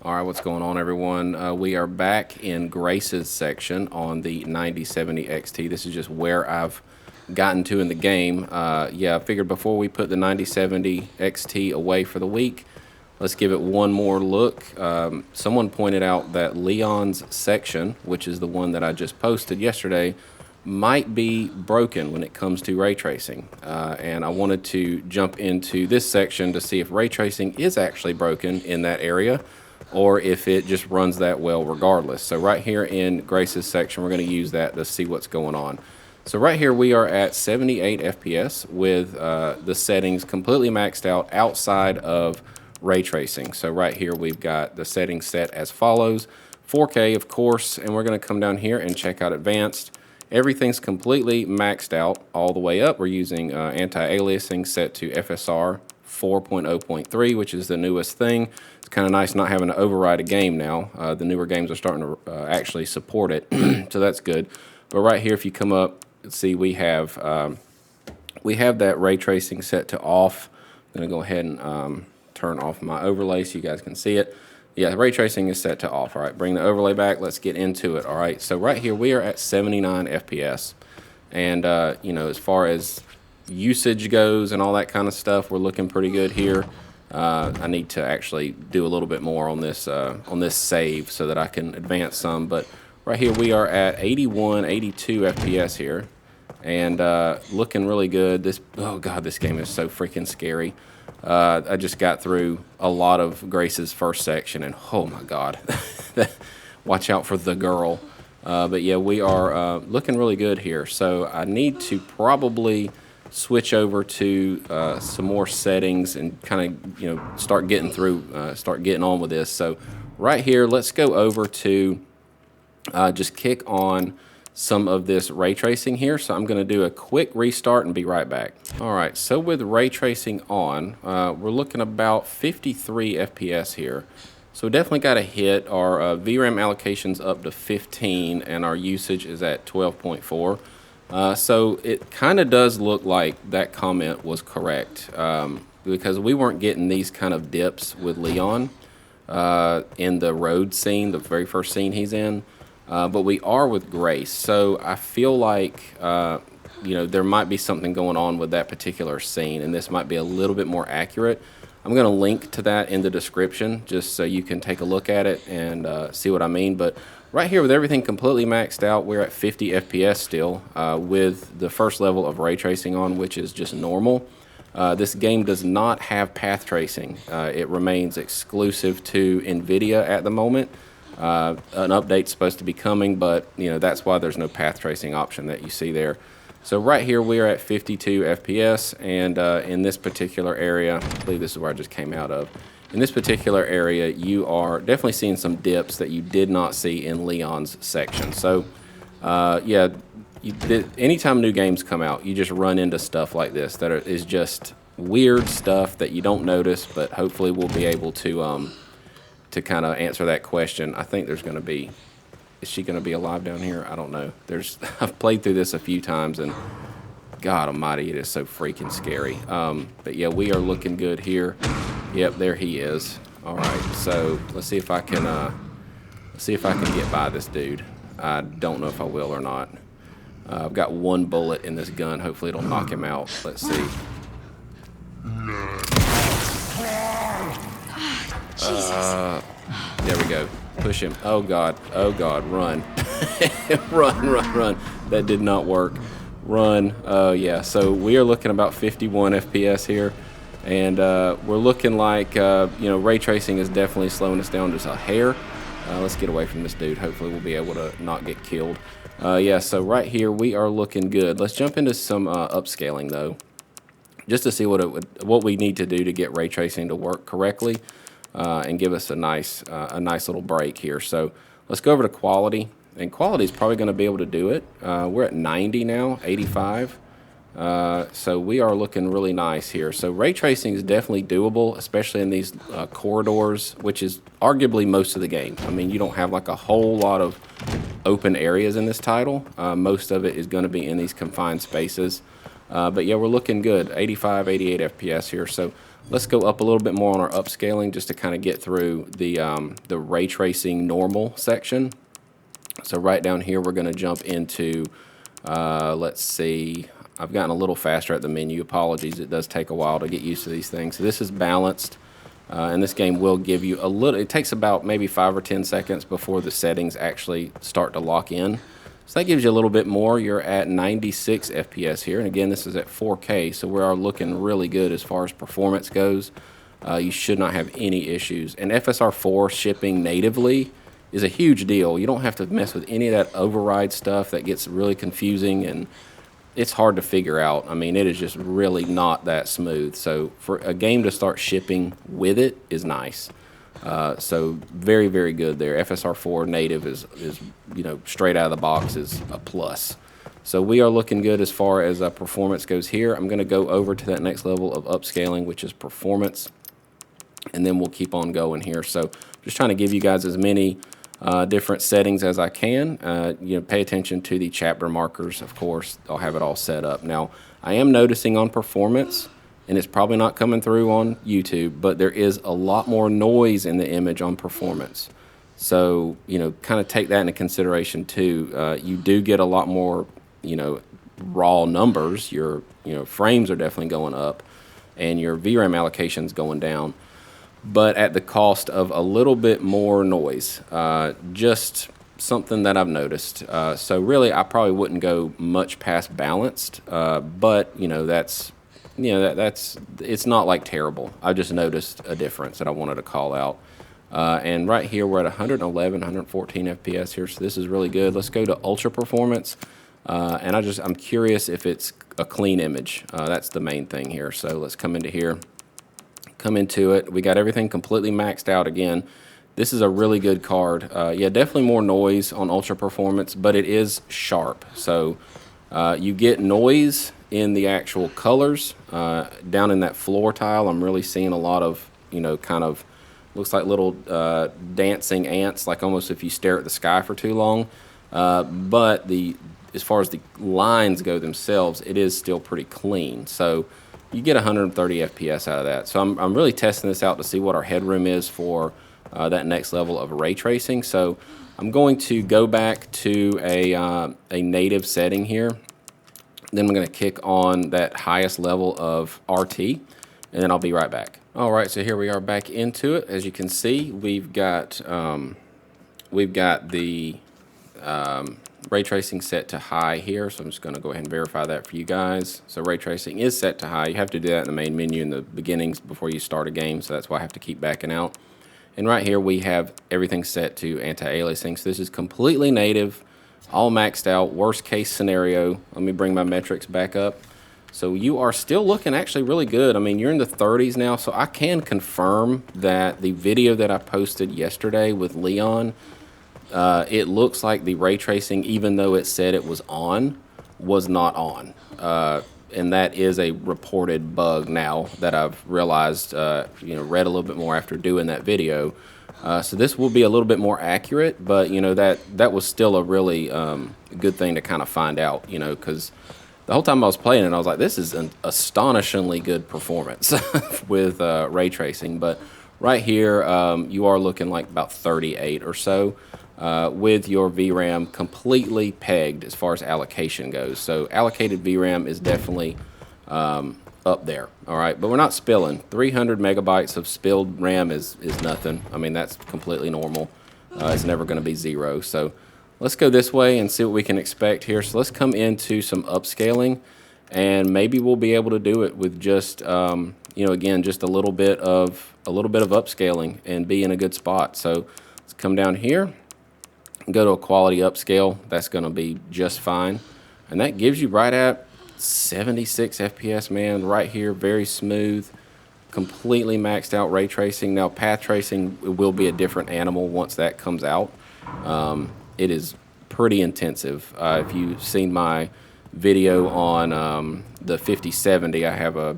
All right, what's going on, everyone? We are back in Grace's section on the 9070 XT. This is just where I've gotten to in the game. Yeah, I figured before we put the 9070 XT away for the week, let's give it one more look. Someone pointed out that Leon's section, which is the one that I just posted yesterday, might be broken when it comes to ray tracing. And I wanted to jump into this section to see if ray tracing is actually broken in that area, or if it just runs that well regardless. So right here in Grace's section, we're going to use that to see what's going on. So right here we are at 78 FPS with the settings completely maxed out outside of ray tracing. So right here we've got the settings set as follows: 4K, of course, and we're going to come down here and check out advanced. Everything's completely maxed out all the way up. We're using anti-aliasing set to FSR 4.0.3, which is the newest thing. It's kind of nice not having to override a game now. The newer games are starting to actually support it, so that's good. But right here, if you come up, see we have that ray tracing set to off. I'm gonna go ahead and turn off my overlay so you guys can see it. Yeah, the ray tracing is set to off. All right, bring the overlay back. Let's get into it. All right, so right here we are at 79 FPS, and you know, as far as usage goes and all that kind of stuff, we're looking pretty good here. I need to actually do a little bit more on this save so that I can advance some. But right here we are at 81, 82 FPS here, and looking really good. Oh god, this game is so freaking scary. I just got through a lot of Grace's first section, and oh my god, watch out for the girl. But yeah, we are looking really good here. So I need to probably switch over to some more settings and kind of, you know, start getting on with this. So right here, let's go over to just kick on some of this ray tracing here. So I'm going to do a quick restart and be right back. All right, so with ray tracing on, we're looking about 53 FPS here. So we definitely got to hit our VRAM allocations up to 15, and our usage is at 12.4. So it kind of does look like that comment was correct, because we weren't getting these kind of dips with Leon in the road scene, the very first scene he's in. But we are with Grace, so I feel like you know, there might be something going on with that particular scene, and this might be a little bit more accurate. I'm going to link to that in the description just so you can take a look at it and see what I mean. But right here, with everything completely maxed out, we're at 50 FPS still with the first level of ray tracing on, which is just normal. This game does not have path tracing. It remains exclusive to NVIDIA at the moment. An update's supposed to be coming, but you know, that's why there's no path tracing option that you see there. So right here we are at 52 FPS, and in this particular area, I believe this is where I just came out of. In this particular area, you are definitely seeing some dips that you did not see in Leon's section. So yeah, anytime new games come out, you just run into stuff like this that is just weird stuff that you don't notice, but hopefully we'll be able to kind of answer that question. I think there's going to be, is she going to be alive down here? I don't know. I've played through this a few times, and God almighty, it is so freaking scary. But yeah, we are looking good here. Yep, there he is. All right, so let's see if I can get by this dude. I don't know if I will or not. I've got one bullet in this gun. Hopefully it'll knock him out. Let's see. There we go. Push him. Oh god. Oh god. Run. Run. That did not work. Run. Yeah. So we are looking about 51 FPS here, and we're looking like you know, ray tracing is definitely slowing us down just a hair. Let's get away from this dude. Hopefully we'll be able to not get killed. Yeah. So right here we are looking good. Let's jump into some upscaling though, just to see what we need to do to get ray tracing to work correctly. And give us a nice little break here. So let's go over to quality, and quality is probably going to be able to do it. We're at 90 now, 85. So we are looking really nice here. So ray tracing is definitely doable, especially in these corridors, which is arguably most of the game. I mean, you don't have like a whole lot of open areas in this title. Most of it is going to be in these confined spaces. But yeah, we're looking good, 85, 88 FPS here. So Let's go up a little bit more on our upscaling just to kind of get through the ray tracing normal section. So right down here, we're going to jump into, let's see, I've gotten a little faster at the menu. Apologies, it does take a while to get used to these things. So this is balanced, and this game will give you a little, it takes about maybe 5 or 10 seconds before the settings actually start to lock in. So that gives you a little bit more. You're at 96 FPS here, and again, this is at 4K, so we are looking really good as far as performance goes. You should not have any issues. And FSR 4 shipping natively is a huge deal. You don't have to mess with any of that override stuff that gets really confusing, and it's hard to figure out. I mean, it is just really not that smooth. So for a game to start shipping with it is nice. So very, very good there. FSR 4 native is you know, straight out of the box is a plus. So we are looking good as far as performance goes here. I'm going to go over to that next level of upscaling, which is performance, and then we'll keep on going here. So just trying to give you guys as many different settings as I can. You know, pay attention to the chapter markers, of course. I'll have it all set up. Now, I am noticing on performance, and it's probably not coming through on YouTube, but there is a lot more noise in the image on performance. So, you know, kind of take that into consideration too. You do get a lot more, you know, raw numbers. Your, you know, frames are definitely going up, and your VRAM allocation's going down, but at the cost of a little bit more noise. Just something that I've noticed. So really, I probably wouldn't go much past balanced, but you know, that's it's not like terrible. I just noticed a difference that I wanted to call out. And right here, we're at 111, 114 FPS here, so this is really good. Let's go to ultra performance, and I'm curious if it's a clean image. That's the main thing here. So let's come into here. Come into it. We got everything completely maxed out again. This is a really good card. Yeah, definitely more noise on ultra performance, but it is sharp. So you get noise in the actual colors. Down in that floor tile, I'm really seeing a lot of, you know, kind of looks like little dancing ants, like almost if you stare at the sky for too long. But as far as the lines go themselves, it is still pretty clean. So you get 130 FPS out of that. So I'm really testing this out to see what our headroom is for that next level of ray tracing. So I'm going to go back to a native setting here. Then I'm going to kick on that highest level of RT, and then I'll be right back. All right, so here we are back into it. As you can see, we've got the ray tracing set to high here, so I'm just going to go ahead and verify that for you guys. So ray tracing is set to high. You have to do that in the main menu in the beginnings before you start a game, so that's why I have to keep backing out. And right here we have everything set to anti-aliasing. So this is completely native, all maxed out, worst case scenario. Let me bring my metrics back up. So you are still looking actually really good. I mean, you're in the 30s now, so I can confirm that the video that I posted yesterday with Leon, it looks like the ray tracing, even though it said it was on, was not on. And that is a reported bug now that I've realized, you know, read a little bit more after doing that video. So this will be a little bit more accurate, but, you know, that was still a really good thing to kind of find out, you know, because the whole time I was playing it, I was like, this is an astonishingly good performance with ray tracing. But right here, you are looking like about 38 or so. With your VRAM completely pegged as far as allocation goes. So allocated VRAM is definitely up there, all right? But we're not spilling. 300 megabytes of spilled RAM is nothing. I mean, that's completely normal. It's never going to be zero. So let's go this way and see what we can expect here. So let's come into some upscaling, and maybe we'll be able to do it with just, you know, again, just a little bit of upscaling and be in a good spot. So let's come down here. Go to a quality upscale. That's going to be just fine, and that gives you right at 76 FPS, man. Right here, very smooth, completely maxed out ray tracing. Now path tracing will be a different animal once that comes out. It is pretty intensive. If you've seen my video on the 5070, I have a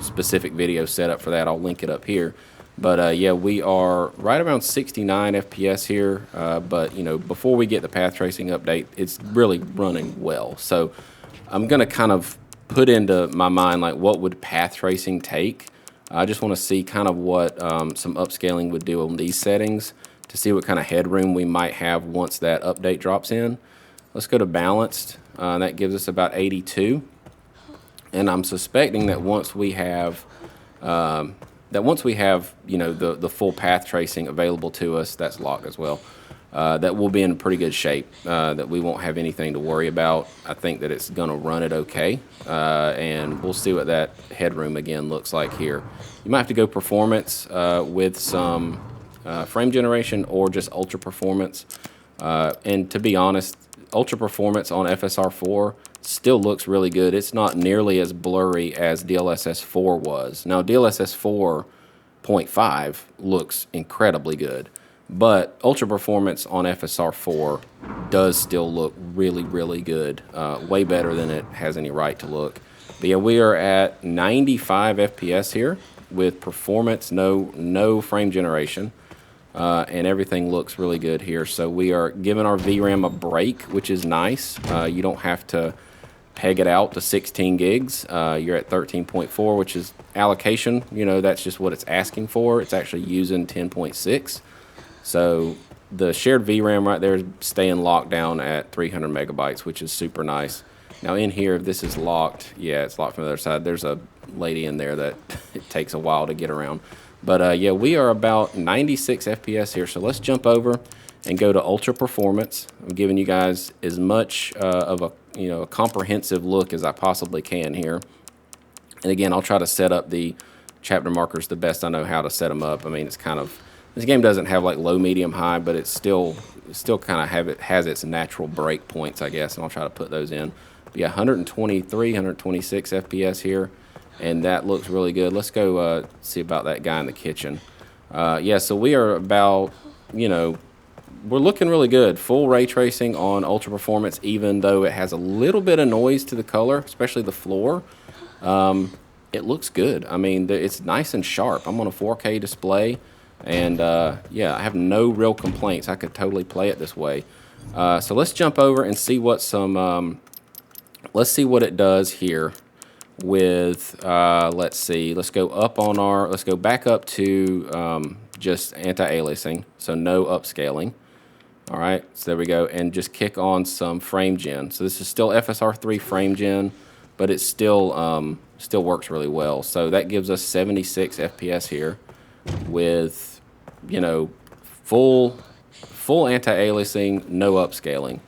specific video set up for that. I'll link it up here. But yeah, we are right around 69 FPS here. But you know, before we get the path tracing update, it's really running well. So I'm gonna kind of put into my mind like what would path tracing take I just want to see kind of what some upscaling would do on these settings to see what kind of headroom we might have once that update drops in. Let's go to balanced. That gives us about 82. And I'm suspecting that once we have you know, the full path tracing available to us, that's locked as well, that we'll be in pretty good shape, that we won't have anything to worry about. I think that it's going to run it okay, and we'll see what that headroom again looks like here. You might have to go performance with some frame generation or just ultra performance. And to be honest, ultra performance on FSR 4 still looks really good. It's not nearly as blurry as DLSS 4 was. Now, DLSS 4.5 looks incredibly good, but ultra performance on FSR 4 does still look really, really good. Way better than it has any right to look. But yeah, we are at 95 FPS here with performance, no frame generation. And everything looks really good here. So we are giving our VRAM a break, which is nice. You don't have to peg it out to 16 gigs. You're at 13.4, which is allocation. You know, that's just what it's asking for. It's actually using 10.6. So the shared VRAM right there is staying locked down at 300 megabytes, which is super nice. Now in here, if this is locked, yeah, it's locked from the other side. There's a lady in there that it takes a while to get around. But yeah, we are about 96 FPS here. So let's jump over and go to ultra performance. I'm giving you guys as much of a a comprehensive look as I possibly can here. And again, I'll try to set up the chapter markers the best I know how to set them up. I mean, it's kind of, this game doesn't have like low, medium, high, but it's still kind of has its natural break points, I guess. And I'll try to put those in. But yeah, 123, 126 FPS here. And that looks really good. Let's go see about that guy in the kitchen. Yeah, so we are about, we're looking really good. Full ray tracing on ultra performance, even though it has a little bit of noise to the color, especially the floor. It looks good. I mean, it's nice and sharp. I'm on a 4K display, and yeah, I have no real complaints. I could totally play it this way. So let's jump over and see what let's see what it does here with, let's see, let's go back up to just anti-aliasing, so no upscaling. All right, so there we go, and just kick on some frame gen. So this is still FSR 3 frame gen, but it still works really well. So that gives us 76 FPS here with, full anti-aliasing, no upscaling.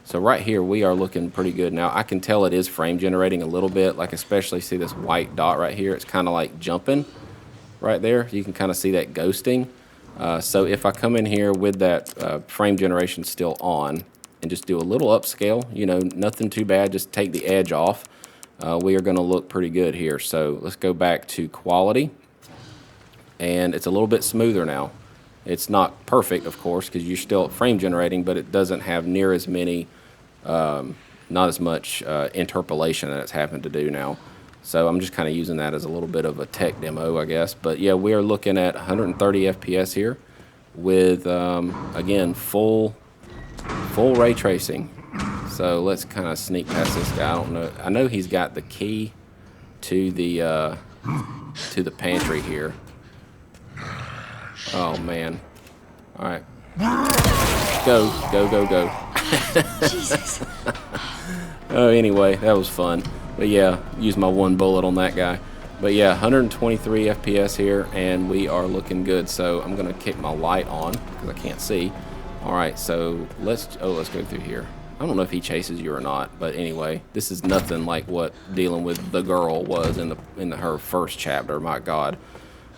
So right here, we are looking pretty good. Now, I can tell it is frame generating a little bit, like especially see this white dot right here. It's kind of like jumping right there. You can kind of see that ghosting. So if I come in here with that frame generation still on and just do a little upscale, nothing too bad, just take the edge off, we are going to look pretty good here. So let's go back to quality, and it's a little bit smoother now. It's not perfect, of course, because you're still frame generating, but it doesn't have near as many, not as much interpolation that it's having to do now. So I'm just kind of using that as a little bit of a tech demo, I guess. But yeah, we are looking at 130 FPS here with, again, full ray tracing. So let's kind of sneak past this guy. I don't know. I know he's got the key to the pantry here. Oh, man. All right. Go. Jesus. Oh, anyway, that was fun. But yeah, use my one bullet on that guy. But yeah, 123 FPS here, and we are looking good. So I'm gonna kick my light on because I can't see. All right, so let's go through here. I don't know if he chases you or not, but anyway, this is nothing like what dealing with the girl was in her first chapter. My God,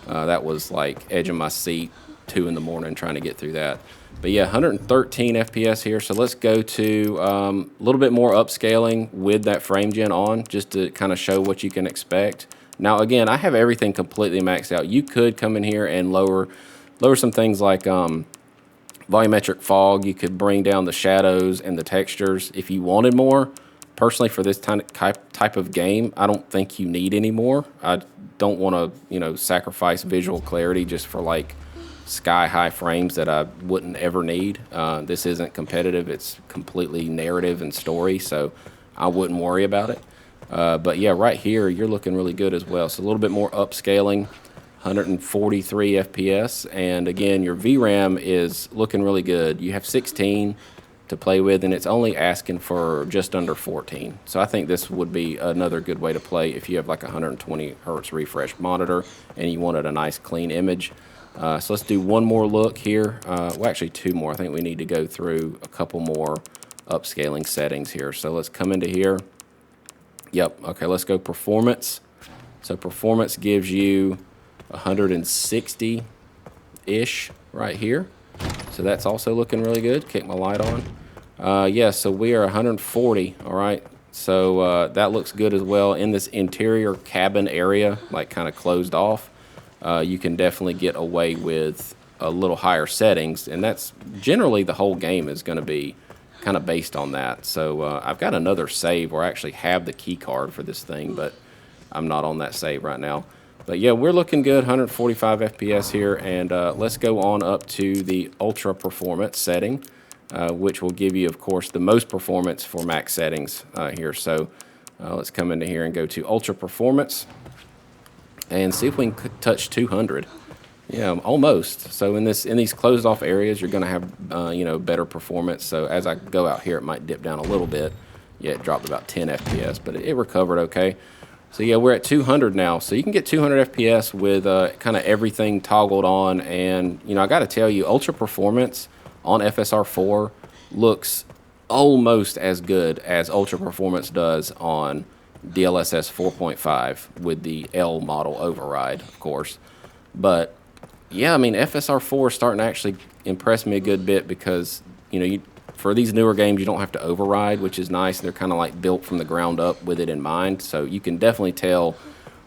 that was like edge of my seat, 2 in the morning trying to get through that. But yeah, 113 FPS here. So let's go to a little bit more upscaling with that frame gen on, just to kind of show what you can expect. Now, again, I have everything completely maxed out. You could come in here and lower some things like volumetric fog. You could bring down the shadows and the textures if you wanted more. Personally, for this type of game, I don't think you need any more. I don't want to, sacrifice visual clarity just for like sky-high frames that I wouldn't ever need. This isn't competitive. It's completely narrative and story, so I wouldn't worry about it. But yeah, right here, you're looking really good as well. So a little bit more upscaling, 143 FPS. And again, your VRAM is looking really good. You have 16 to play with, and it's only asking for just under 14. So I think this would be another good way to play if you have like a 120 hertz refresh monitor and you wanted a nice clean image. So let's do one more look here. Well, actually two more. I think we need to go through a couple more upscaling settings here. So let's come into here. Yep, okay, let's go performance. So performance gives you 160-ish right here. So that's also looking really good. Kick my light on. Yeah, so we are 140, all right? So that looks good as well. In this interior cabin area, like kind of closed off, you can definitely get away with a little higher settings, and that's generally the whole game is going to be kind of based on that. So I've got another save where I actually have the key card for this thing, but I'm not on that save right now. But yeah, we're looking good, 145 FPS here, and let's go on up to the ultra performance setting, which will give you, of course, the most performance for max settings here. So let's come into here and go to ultra performance and see if we can touch 200. Yeah, almost. So in these closed off areas, you're going to have you know, better performance. So as I go out here, it might dip down a little bit. Yeah, it dropped about 10 FPS, but it recovered okay. So yeah, we're at 200 now. So you can get 200 FPS with kind of everything toggled on. And you know, I got to tell you, ultra performance on FSR 4 looks almost as good as ultra performance does on DLSS 4.5 with the L model override, of course. But yeah, I mean, FSR 4 is starting to actually impress me a good bit because, you know, for these newer games, you don't have to override, which is nice. They're kind of like built from the ground up with it in mind. So you can definitely tell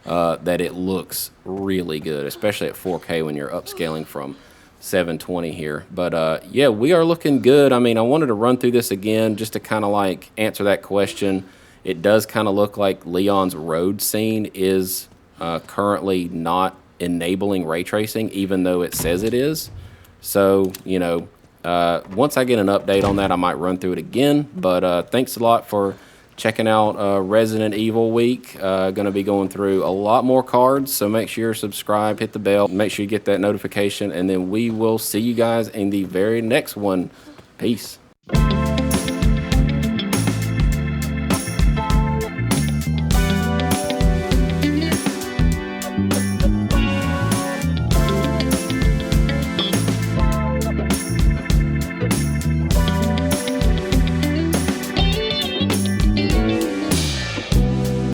that it looks really good, especially at 4K when you're upscaling from 720 here. But yeah, we are looking good. I mean, I wanted to run through this again just to kind of like answer that question. It does kind of look like Leon's road scene is currently not enabling ray tracing, even though it says it is. So, you know, once I get an update on that, I might run through it again. But thanks a lot for checking out Resident Evil Week. Going to be going through a lot more cards, so make sure you're subscribed, hit the bell, make sure you get that notification, and then we will see you guys in the very next one. Peace.